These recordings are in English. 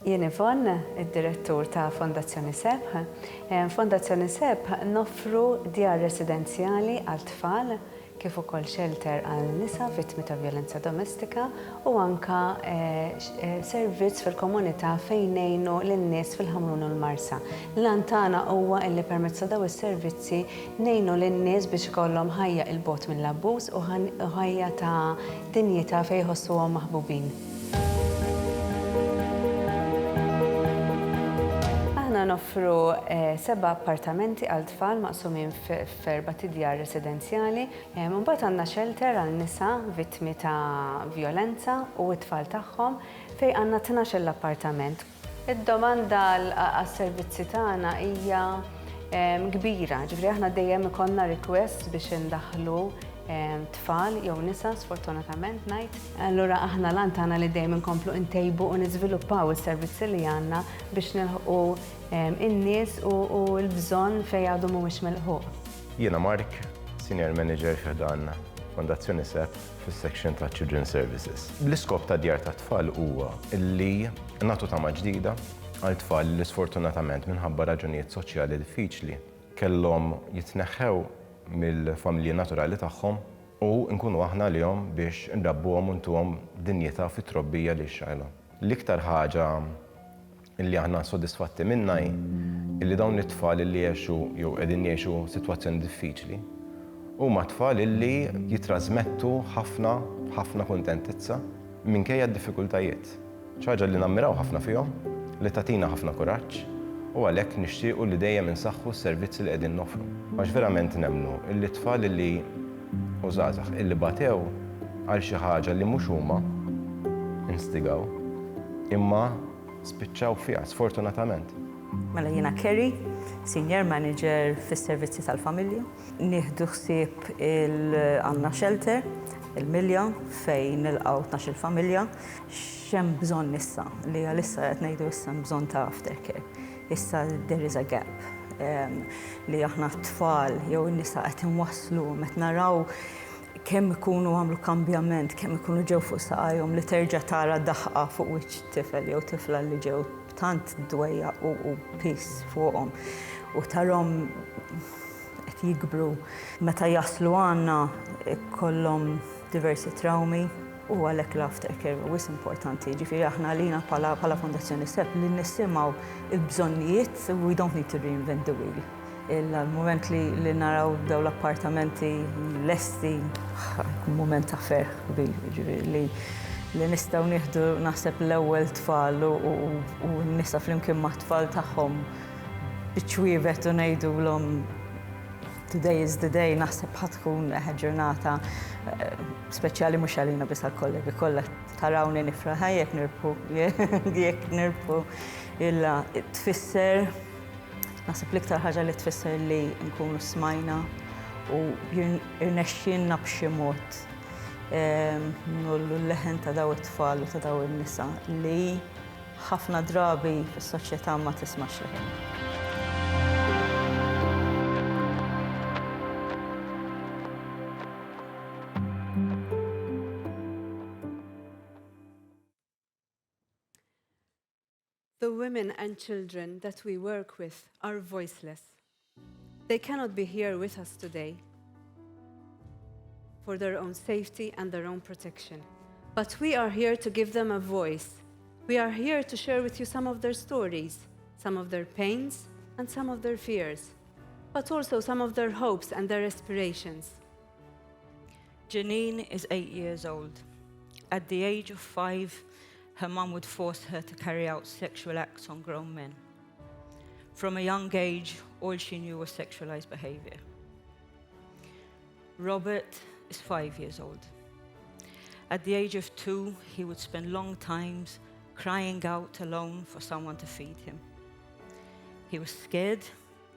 Jien Yvonne, id-direttur ta' Fondazzjoni Sebh. Fondazzjoni Sebh noffru djar residenzjali għal tfal kif ukoll shelter għal nisa vittmi ta' violenza domestika u anka servizz fil-komunità fejn ngħinu lin-nies fil-ħamrun u l-marsa. L-lan tagħna huwa li permezz ta' daw is-servizzi ngħinu lin-nies biex ikollhom ħajja il-bogħod mill-abbuż u ħajja ta' dinjità fejn jħossuhom maħbubin. Aħna noffru 7 appartamenti għal tfal maqsumin f'4 djar residenzjali. Mbagħad għandna shelter għal nisa vittmi ta' violenza u t-tfal tagħhom fejn għandna 12 l-appartament. Id-domanda għas-servizzi tagħna hija kbira, ġifri aħna dejjem ikollna request biex indaħħlu tfal jew nisa sfortunatament ngħid. Allura aħna lan tagħna li dejjem inkomplu ntejbu u niżviluppaw is-servizzi li għandna biex nilħqu in-nies u l-bżonn fejn għadu mhuwiex milħuq. Jiena Mark, Senior Manager f'dan Fondazzjoni Sebh fis-section ta' Children's Services. L-iskop ta' djar ta' tfal huwa li nagħtu tama ġdida għal tfal li sfortunatament minħabba raġunijiet soċjali diffiċli kellhom jitneħħew mill-familji naturali tagħhom u nkunu aħna lihom biex nrabbuhom u ntuhom dinjità fit-trobbija li xxajlhom. L-iktar ħaġa illi aħna sodisfatti minnha illi dawn it-tfal illi jgħixu jew qegħdin jgħixu sitwazzjoni diffiċli huma tfal illi jitrażmettu ħafna kuntentizza minkejja d-diffikultajiet. Xi ħaġa li nammiraw ħafna fihom, li tagħtina ħafna kuraġġ u għalhekk nixtiequ li dejjem insaħħu s-servizzi li qegħdin noffru. Għax verament nemmnu illi tfal illi u żgħażagħ illi batew għal xi ħaġa li mhux huma instigaw imma spiċċaw fiha sfortunatament. Mela jiena Kerry, Senior Manager fis-servizzi tal-familja. Nieħdu ħsieb għandna shelter, il-Milja fejn nilqgħu 12 familja. X'hemm bżonn issa li għalissa qed ngħidu issa bżonn ta' aftercare. Issa there is a gap li aħna t-tfal jew in-nisa qed inwasslu qed naraw kemm ikunu għamlu kambjament, kemm ikunu ġew fuq saqajhom li terġa' tara daħqa fuq wiċċ tifel jew tifla li ġew tant dwejja u peace fuqhom u tarhom qed jikbru. Meta jaslu għandna ikollhom diversi traumi u għalhekk l-aftercare huwa importanti. Ġifieri aħna għalina bħala Fondazzjoni Sebh li nisimgħu l-bżonnijiet we don't need to reinvent the wheel. Il-moment li naraw daw l-appartamenti lesti, moment ta' ferħ kbir, li nistgħu nieħdu naħseb l-ewwel tfal u nisa flimkien ma' tfal tagħhom biċċwievet u ngħidulhom today is the day, naħseb ħatkun ġurnata speċjali mhux għalina biss għall-kollegi kollha tarawni nifraħ jekk nirbħu illa tfisser. Naħseb l-iktar ħaġa li tfisser li nkunu smajna u jirnexxinna b'xi mod nollu l-leħen ta' daw it-tfal u ta' daw in-nisa li ħafna drabi fis-soċjetà ma tismax leħen. The women and children that we work with are voiceless. They cannot be here with us today for their own safety and their own protection. But we are here to give them a voice. We are here to share with you some of their stories, some of their pains and some of their fears, but also some of their hopes and their aspirations. Janine is 8 years old. At the age of 5, her mum would force her to carry out sexual acts on grown men. From a young age, all she knew was sexualized behavior. Robert is 5 years old. At the age of 2, he would spend long times crying out alone for someone to feed him. He was scared,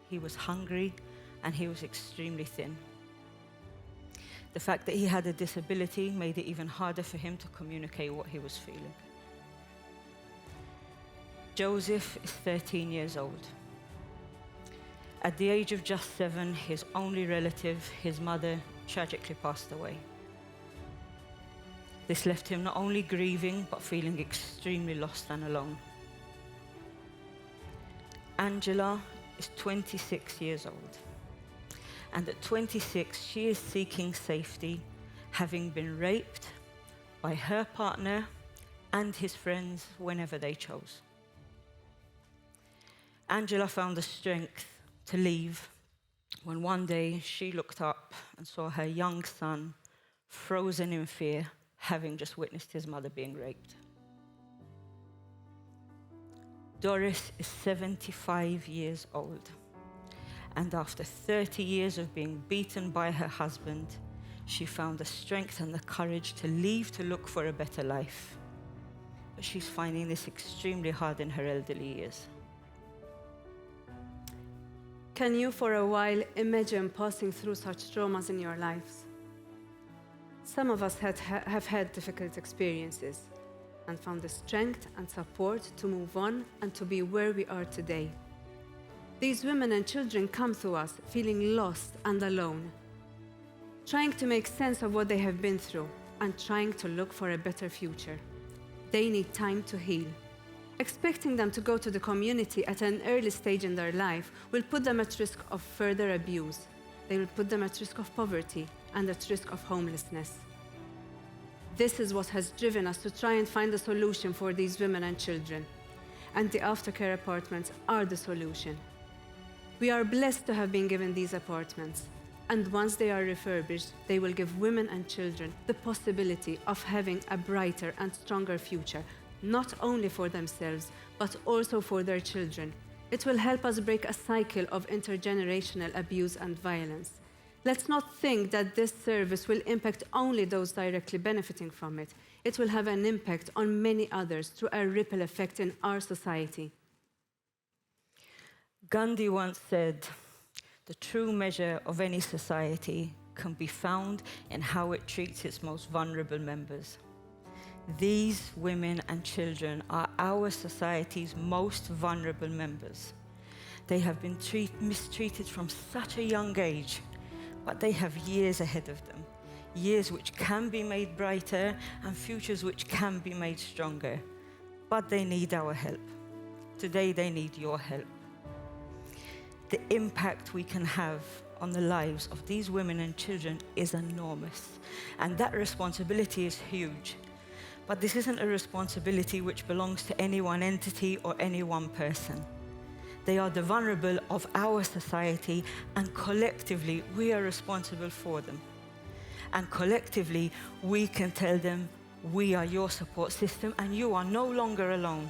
he was hungry, and he was extremely thin. The fact that he had a disability made it even harder for him to communicate what he was feeling. Joseph is 13 years old. At the age of just 7, his only relative, his mother, tragically passed away. This left him not only grieving, but feeling extremely lost and alone. Angela is 26 years old. And at 26, she is seeking safety, having been raped by her partner and his friends whenever they chose. Angela found the strength to leave when one day she looked up and saw her young son frozen in fear, having just witnessed his mother being raped. Doris is 75 years old, and after 30 years of being beaten by her husband, she found the strength and the courage to leave to look for a better life. But she's finding this extremely hard in her elderly years. Can you for a while imagine passing through such traumas in your lives? Some of us have had difficult experiences and found the strength and support to move on and to be where we are today. These women and children come to us feeling lost and alone, trying to make sense of what they have been through and trying to look for a better future. They need time to heal. Expecting them to go to the community at an early stage in their life will put them at risk of further abuse. They will put them at risk of poverty and at risk of homelessness. This is what has driven us to try and find a solution for these women and children. And the Aftercare apartments are the solution. We are blessed to have been given these apartments. And once they are refurbished, they will give women and children the possibility of having a brighter and stronger future, not only for themselves, but also for their children. It will help us break a cycle of intergenerational abuse and violence. Let's not think that this service will impact only those directly benefiting from it. It will have an impact on many others through a ripple effect in our society. Gandhi once said, "The true measure of any society can be found in how it treats its most vulnerable members." These women and children are our society's most vulnerable members. They have been mistreated from such a young age, but they have years ahead of them, years which can be made brighter and futures which can be made stronger. But they need our help. Today they need your help. The impact we can have on the lives of these women and children is enormous, and that responsibility is huge. But this isn't a responsibility which belongs to any one entity or any one person. They are the vulnerable of our society, and collectively we are responsible for them. And collectively we can tell them, we are your support system and you are no longer alone.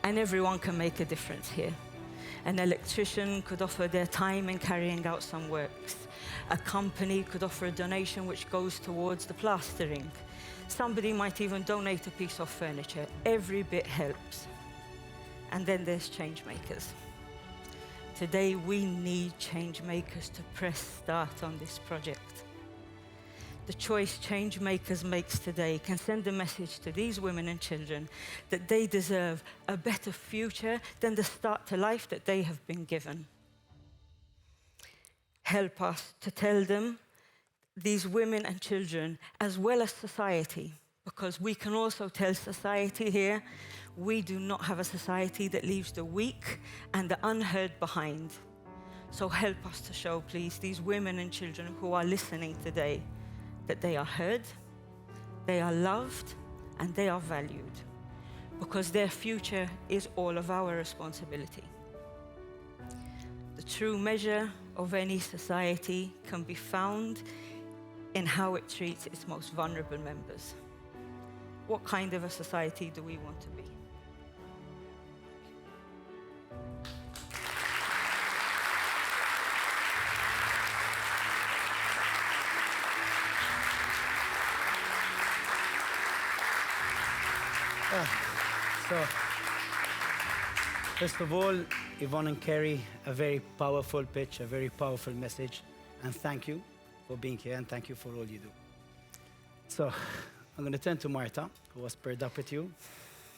And everyone can make a difference here. An electrician could offer their time in carrying out some works. A company could offer a donation which goes towards the plastering. Somebody might even donate a piece of furniture. Every bit helps. And then there's Changemakers. Today we need Changemakers to press start on this project. The choice Changemakers makes today can send a message to these women and children that they deserve a better future than the start to life that they have been given. Help us to tell them, these women and children, as well as society, because we can also tell society here, we do not have a society that leaves the weak and the unheard behind. So help us to show, please, these women and children who are listening today, that they are heard, they are loved, and they are valued, because their future is all of our responsibility. The true measure of any society can be found in how it treats its most vulnerable members. What kind of a society do we want to be? So, first of all, Yvonne and Kerry, a very powerful pitch, a very powerful message, and thank you for being here, and thank you for all you do. So, I'm going to turn to Marta, who was paired up with you.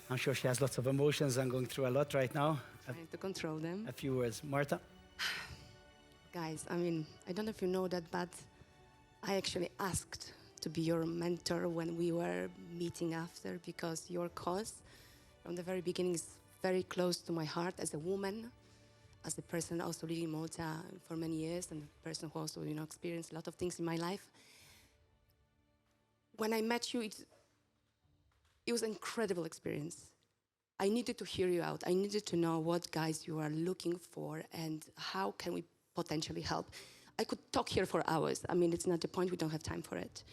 I'm sure she has lots of emotions and going through a lot right now. Trying to control them. A few words. Marta? Guys, I mean, I don't know if you know that, but I actually asked to be your mentor when we were meeting after, because your cause from the very beginning is very close to my heart as a woman, as a person also living in Malta for many years, and a person who also, experienced a lot of things in my life. When I met you, it was an incredible experience. I needed to hear you out. I needed to know what guys you are looking for and how can we potentially help. I could talk here for hours. I mean, it's not the point, we don't have time for it.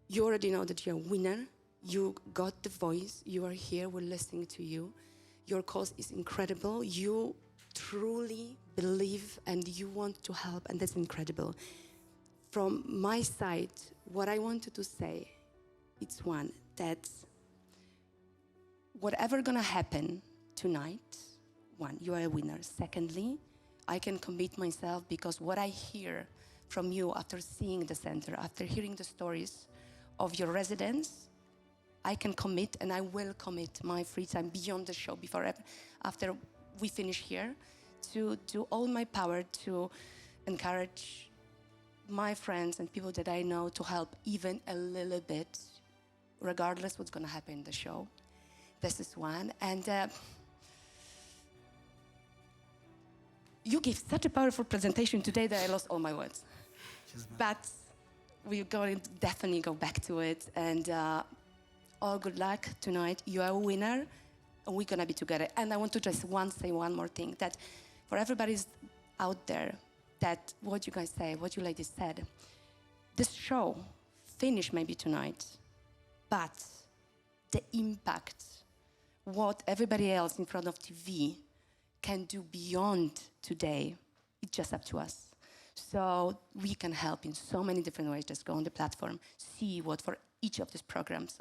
You already know that you're a winner. You got the voice. You are here, we're listening to you. Your cause is incredible. You truly believe and you want to help, and that's incredible. From my side, what I wanted to say, it's one, that whatever gonna happen tonight, one, you are a winner. Secondly, I can commit myself because what I hear from you after seeing the center, after hearing the stories of your residents, I can commit and I will commit my free time beyond the show, after we finish here, to do all my power to encourage my friends and people that I know to help even a little bit, regardless what's gonna happen in the show. This is one. And you gave such a powerful presentation today that I lost all my words. But we're going to definitely go back to it. And all good luck tonight. You are a winner, and we're gonna be together. And I want to just say one more thing, that for everybody out there, that what you guys say, what you ladies said, this show finished maybe tonight, but the impact, what everybody else in front of TV can do beyond today, it's just up to us. So we can help in so many different ways. Just go on the platform, see what for each of these programs,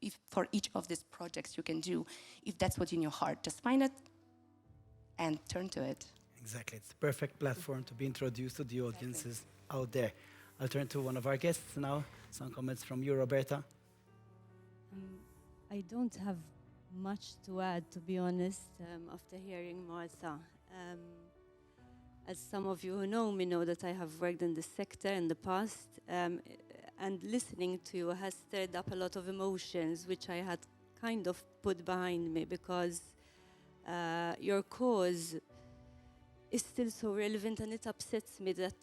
if for each of these projects you can do, if that's what's in your heart, just find it and turn to it. Exactly, it's the perfect platform to be introduced to the audiences out there. I'll turn to one of our guests now. Some comments from you, Roberta. I don't have much to add, to be honest, after hearing Martha. As some of you who know me know that I have worked in this sector in the past, and listening to you has stirred up a lot of emotions, which I had kind of put behind me, because your cause is still so relevant, and it upsets me that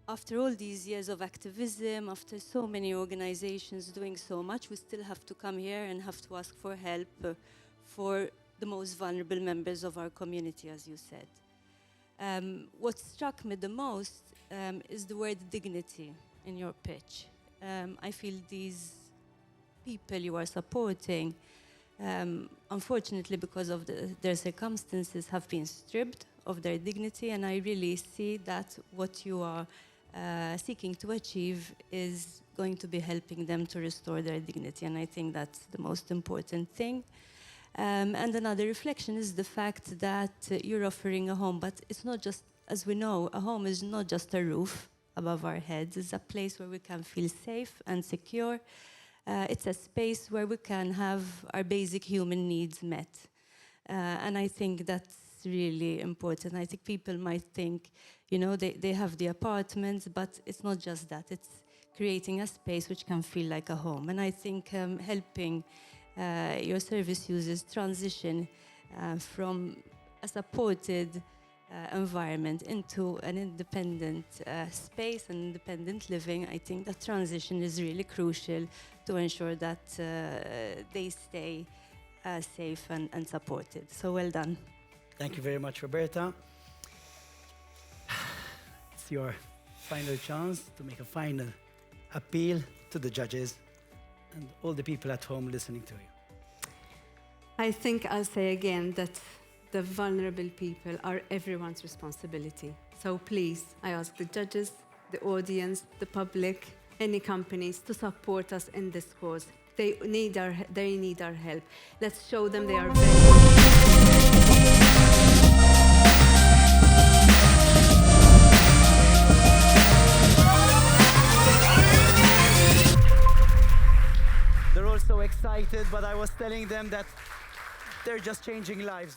after all these years of activism, after so many organizations doing so much, we still have to come here and have to ask for help for the most vulnerable members of our community, as you said. What struck me the most is the word dignity in your pitch. I feel these people you are supporting, unfortunately because of their circumstances, have been stripped of their dignity, and I really see that what you are seeking to achieve is going to be helping them to restore their dignity, and I think that's the most important thing. And another reflection is the fact that you're offering a home, but it's not just, as we know, a home is not just a roof above our heads. It's a place where we can feel safe and secure. It's a space where we can have our basic human needs met. And I think that's really important. I think people might think, they have the apartments, but it's not just that. It's creating a space which can feel like a home. And I think helping your service users transition from a supported environment into an independent space and independent living, I think that transition is really crucial to ensure that they stay safe and supported. So well done. Thank you very much, Roberta. It's your final chance to make a final appeal to the judges and all the people at home listening to you. I think I'll say again that the vulnerable people are everyone's responsibility. So please, I ask the judges, the audience, the public, any companies to support us in this cause. They need our help. Let's show them they are ready. They're all so excited, but I was telling them that they're just changing lives.